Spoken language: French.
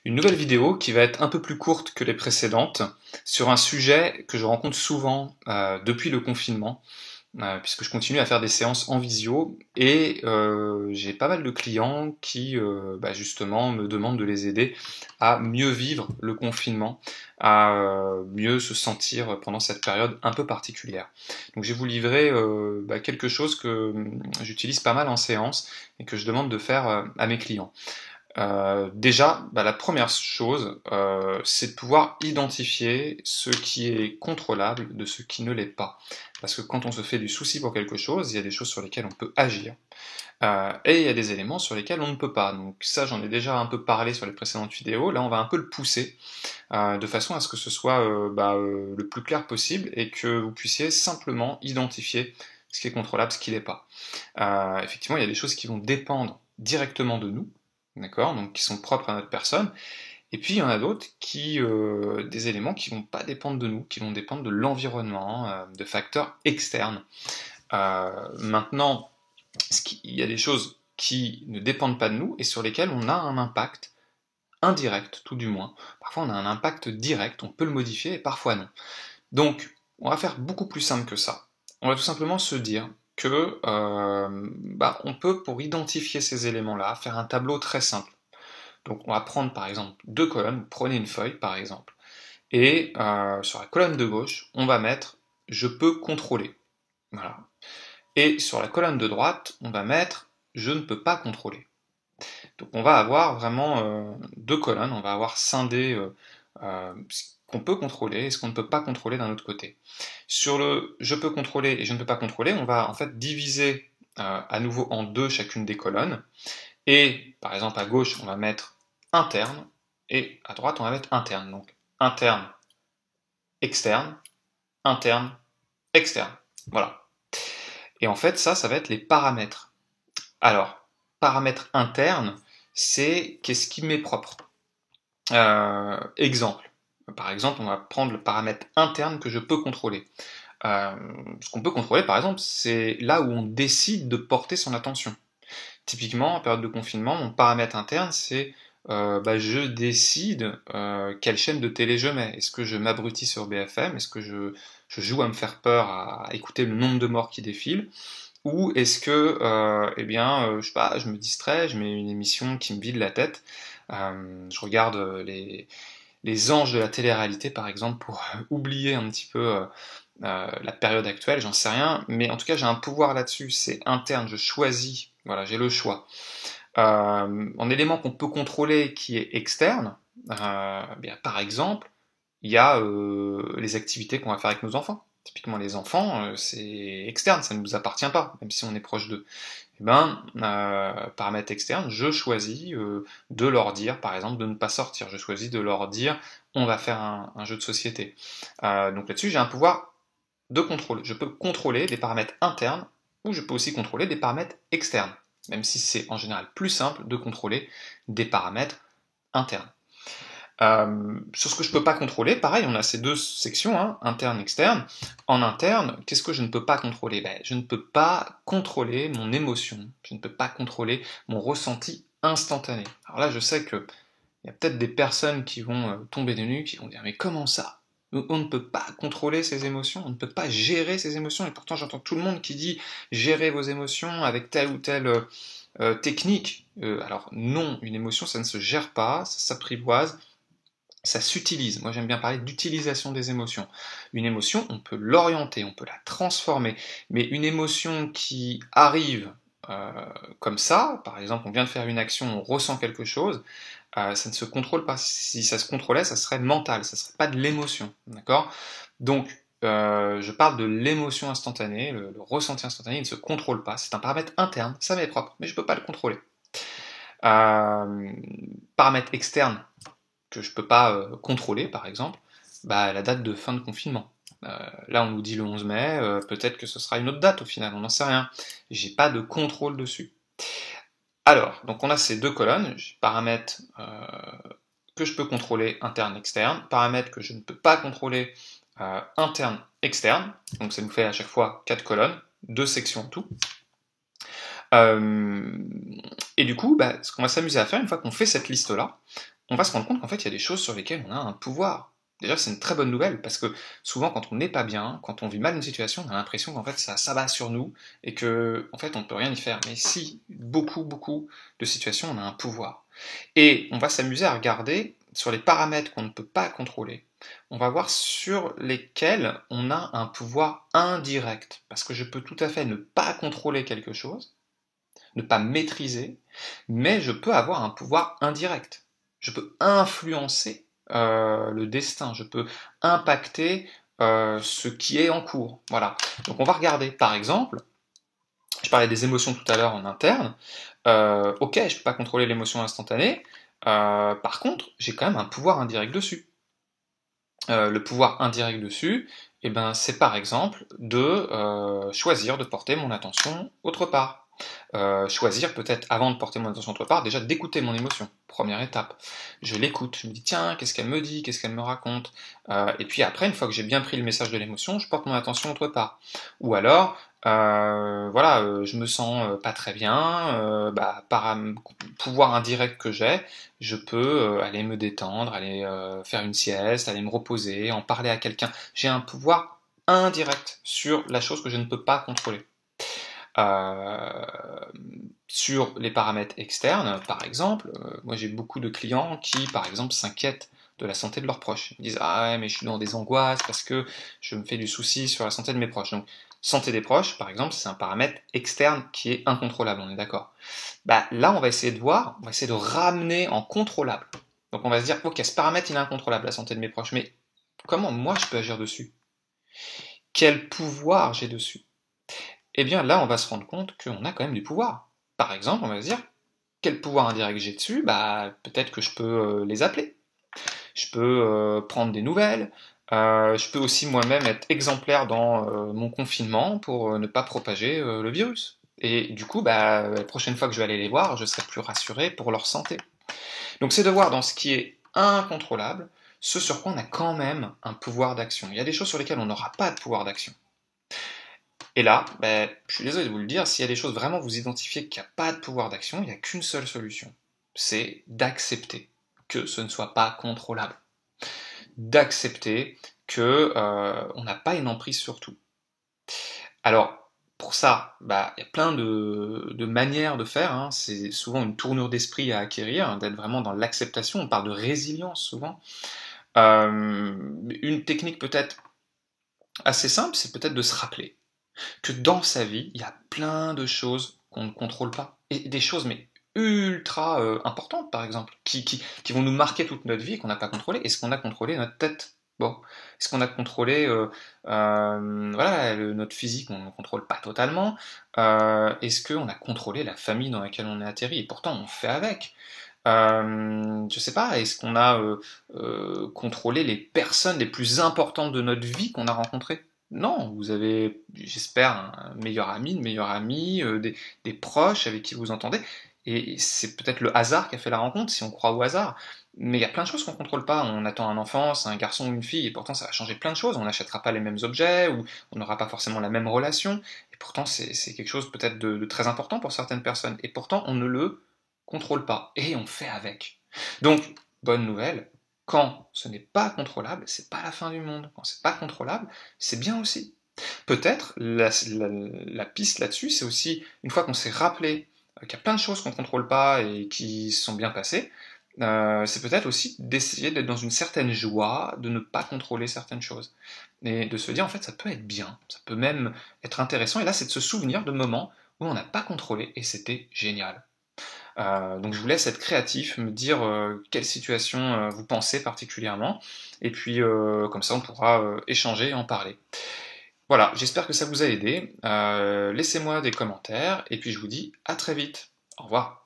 Une nouvelle vidéo qui va être un peu plus courte que les précédentes sur un sujet que je rencontre souvent depuis le confinement, puisque je continue à faire des séances en visio et j'ai pas mal de clients qui justement me demandent de les aider à mieux vivre le confinement, à mieux se sentir pendant cette période un peu particulière. Donc je vais vous livrer quelque chose que j'utilise pas mal en séance et que je demande de faire à mes clients. Déjà, la première chose, c'est de pouvoir identifier ce qui est contrôlable de ce qui ne l'est pas. Parce que quand on se fait du souci pour quelque chose, il y a des choses sur lesquelles on peut agir, et il y a des éléments sur lesquels on ne peut pas. Donc ça, j'en ai déjà un peu parlé sur les précédentes vidéos. Là, on va un peu le pousser, de façon à ce que ce soit le plus clair possible et que vous puissiez simplement identifier ce qui est contrôlable, ce qui l'est pas. Effectivement, il y a des choses qui vont dépendre directement de nous, d'accord, donc qui sont propres à notre personne, et puis il y en a d'autres des éléments qui vont pas dépendre de nous, qui vont dépendre de l'environnement, de facteurs externes. Maintenant, il y a des choses qui ne dépendent pas de nous et sur lesquelles on a un impact indirect, tout du moins. Parfois on a un impact direct, on peut le modifier et parfois non. Donc, on va faire beaucoup plus simple que ça. On va tout simplement se dire que on peut, pour identifier ces éléments-là, faire un tableau très simple. Donc on va prendre par exemple deux colonnes, prenez une feuille par exemple, et sur la colonne de gauche, on va mettre je peux contrôler. Voilà. Et sur la colonne de droite, on va mettre je ne peux pas contrôler. Donc on va avoir vraiment deux colonnes, on va avoir scindé ce qu'on peut contrôler et ce qu'on ne peut pas contrôler d'un autre côté. Sur le je peux contrôler et je ne peux pas contrôler, on va en fait diviser à nouveau en deux chacune des colonnes. Et par exemple à gauche, on va mettre interne et à droite, on va mettre interne. Donc interne, externe, interne, externe. Voilà. Et en fait, ça va être les paramètres. Alors, paramètre interne, c'est qu'est-ce qui m'est propre. Exemple. Par exemple, on va prendre le paramètre interne que je peux contrôler. Ce qu'on peut contrôler, par exemple, c'est là où on décide de porter son attention. Typiquement, en période de confinement, mon paramètre interne, c'est je décide quelle chaîne de télé je mets. Est-ce que je m'abrutis sur BFM? Est-ce que je joue à me faire peur, à écouter le nombre de morts qui défilent? Ou est-ce que, je sais pas, je me distrais, je mets une émission qui me vide la tête, je regarde les anges de la télé-réalité, par exemple, pour oublier un petit peu la période actuelle, j'en sais rien, mais en tout cas j'ai un pouvoir là-dessus, c'est interne, je choisis, voilà, j'ai le choix. En élément qu'on peut contrôler qui est externe, par exemple, il y a les activités qu'on va faire avec nos enfants. Typiquement les enfants, c'est externe, ça ne nous appartient pas, même si on est proche d'eux. Paramètre externe, je choisis de leur dire, par exemple, de ne pas sortir. Je choisis de leur dire, on va faire un jeu de société. Donc là-dessus, j'ai un pouvoir de contrôle. Je peux contrôler des paramètres internes ou je peux aussi contrôler des paramètres externes, même si c'est en général plus simple de contrôler des paramètres internes. Sur ce que je ne peux pas contrôler, pareil, on a ces deux sections, hein, interne, externe. En interne, qu'est-ce que je ne peux pas contrôler? Je ne peux pas contrôler mon émotion, je ne peux pas contrôler mon ressenti instantané. Alors là, je sais qu'il y a peut-être des personnes qui vont tomber des nues, qui vont dire mais comment ça? On ne peut pas contrôler ses émotions, on ne peut pas gérer ses émotions, et pourtant j'entends tout le monde qui dit gérer vos émotions avec telle ou telle technique. Alors non, une émotion ça ne se gère pas, ça s'apprivoise, ça s'utilise. Moi j'aime bien parler d'utilisation des émotions. Une émotion, on peut l'orienter, on peut la transformer, mais une émotion qui arrive comme ça, par exemple on vient de faire une action, on ressent quelque chose, ça ne se contrôle pas. Si ça se contrôlait, ça serait mental, ça serait pas de l'émotion, d'accord? Donc, je parle de l'émotion instantanée, le ressenti instantané, il ne se contrôle pas. C'est un paramètre interne, ça m'est propre, mais je ne peux pas le contrôler. Paramètre externe que je ne peux pas contrôler, par exemple, la date de fin de confinement. Là, on nous dit le 11 mai, peut-être que ce sera une autre date au final, on n'en sait rien. J'ai pas de contrôle dessus. Alors, donc on a ces deux colonnes, paramètres que je peux contrôler interne, externe, paramètres que je ne peux pas contrôler interne, externe, donc ça nous fait à chaque fois 4 colonnes, 2 sections en tout. Et du coup, ce qu'on va s'amuser à faire, une fois qu'on fait cette liste-là, on va se rendre compte qu'en fait, il y a des choses sur lesquelles on a un pouvoir. Déjà, c'est une très bonne nouvelle, parce que souvent, quand on n'est pas bien, quand on vit mal une situation, on a l'impression qu'en fait, ça s'abat sur nous, et que, en fait, on ne peut rien y faire. Mais si, beaucoup de situations, on a un pouvoir. Et on va s'amuser à regarder sur les paramètres qu'on ne peut pas contrôler. On va voir sur lesquels on a un pouvoir indirect. Parce que je peux tout à fait ne pas contrôler quelque chose, ne pas maîtriser, mais je peux avoir un pouvoir indirect. Je peux influencer le destin, je peux impacter ce qui est en cours. Voilà. Donc on va regarder, par exemple, je parlais des émotions tout à l'heure en interne. Ok, je ne peux pas contrôler l'émotion instantanée. Par contre, j'ai quand même un pouvoir indirect dessus. Le pouvoir indirect dessus, eh ben, c'est par exemple de choisir de porter mon attention autre part. Choisir peut-être avant de porter mon attention autre part, déjà d'écouter mon émotion, première étape. Je l'écoute, je me dis tiens, qu'est-ce qu'elle me dit, qu'est-ce qu'elle me raconte, et puis après, une fois que j'ai bien pris le message de l'émotion, je porte mon attention autre part. Ou alors, voilà, je me sens pas très bien, par un pouvoir indirect que j'ai, je peux aller me détendre, aller faire une sieste, aller me reposer, en parler à quelqu'un. J'ai un pouvoir indirect sur la chose que je ne peux pas contrôler. Euh, sur les paramètres externes, par exemple, moi j'ai beaucoup de clients qui, par exemple, s'inquiètent de la santé de leurs proches. Ils disent ah ouais, mais je suis dans des angoisses parce que je me fais du souci sur la santé de mes proches. Donc, santé des proches, par exemple, c'est un paramètre externe qui est incontrôlable, on est d'accord. Bah, là, on va essayer de voir, on va essayer de ramener en contrôlable. Donc, on va se dire ok, ce paramètre il est incontrôlable, la santé de mes proches, mais comment moi je peux agir dessus? Quel pouvoir j'ai dessus? Eh bien là, on va se rendre compte qu'on a quand même du pouvoir. Par exemple, on va se dire, quel pouvoir indirect j'ai dessus? Bah, peut-être que je peux les appeler. Je peux prendre des nouvelles. Je peux aussi moi-même être exemplaire dans mon confinement pour ne pas propager le virus. Et du coup, bah, la prochaine fois que je vais aller les voir, je serai plus rassuré pour leur santé. Donc c'est de voir dans ce qui est incontrôlable, ce sur quoi on a quand même un pouvoir d'action. Il y a des choses sur lesquelles on n'aura pas de pouvoir d'action. Et là, je suis désolé de vous le dire, s'il y a des choses vraiment vous identifiez qu'il n'y a pas de pouvoir d'action, il n'y a qu'une seule solution. C'est d'accepter que ce ne soit pas contrôlable. D'accepter que on n'a pas une emprise sur tout. Alors, pour ça, il y a plein de manières de faire. Hein. C'est souvent une tournure d'esprit à acquérir, d'être vraiment dans l'acceptation. On parle de résilience souvent. Une technique peut-être assez simple, c'est peut-être de se rappeler que dans sa vie, il y a plein de choses qu'on ne contrôle pas. Et des choses, mais ultra importantes, par exemple, qui vont nous marquer toute notre vie et qu'on n'a pas contrôlé. Est-ce qu'on a contrôlé notre tête? Bon. Est-ce qu'on a contrôlé voilà, notre physique? On ne contrôle pas totalement. Est-ce qu'on a contrôlé la famille dans laquelle on est atterri? Et pourtant, on fait avec. Je sais pas, est-ce qu'on a contrôlé les personnes les plus importantes de notre vie qu'on a rencontrées? Non, vous avez, j'espère, un meilleur ami, une meilleure amie, des proches avec qui vous entendez, et c'est peut-être le hasard qui a fait la rencontre, si on croit au hasard. Mais il y a plein de choses qu'on ne contrôle pas. On attend un enfant, c'est un garçon ou une fille, et pourtant ça va changer plein de choses. On n'achètera pas les mêmes objets, ou on n'aura pas forcément la même relation, et pourtant c'est quelque chose peut-être de très important pour certaines personnes, et pourtant on ne le contrôle pas, et on fait avec. Donc, bonne nouvelle, quand ce n'est pas contrôlable, c'est pas la fin du monde. Quand c'est pas contrôlable, c'est bien aussi. Peut-être la piste là-dessus, c'est aussi, une fois qu'on s'est rappelé qu'il y a plein de choses qu'on ne contrôle pas et qui se sont bien passées, c'est peut-être aussi d'essayer d'être dans une certaine joie, de ne pas contrôler certaines choses. Et de se dire, en fait, ça peut être bien, ça peut même être intéressant. Et là, c'est de se souvenir de moments où on n'a pas contrôlé et c'était génial. Donc je vous laisse être créatif, me dire quelle situation vous pensez particulièrement, et puis comme ça on pourra échanger et en parler. Voilà, j'espère que ça vous a aidé. Laissez-moi des commentaires, et puis je vous dis à très vite. Au revoir.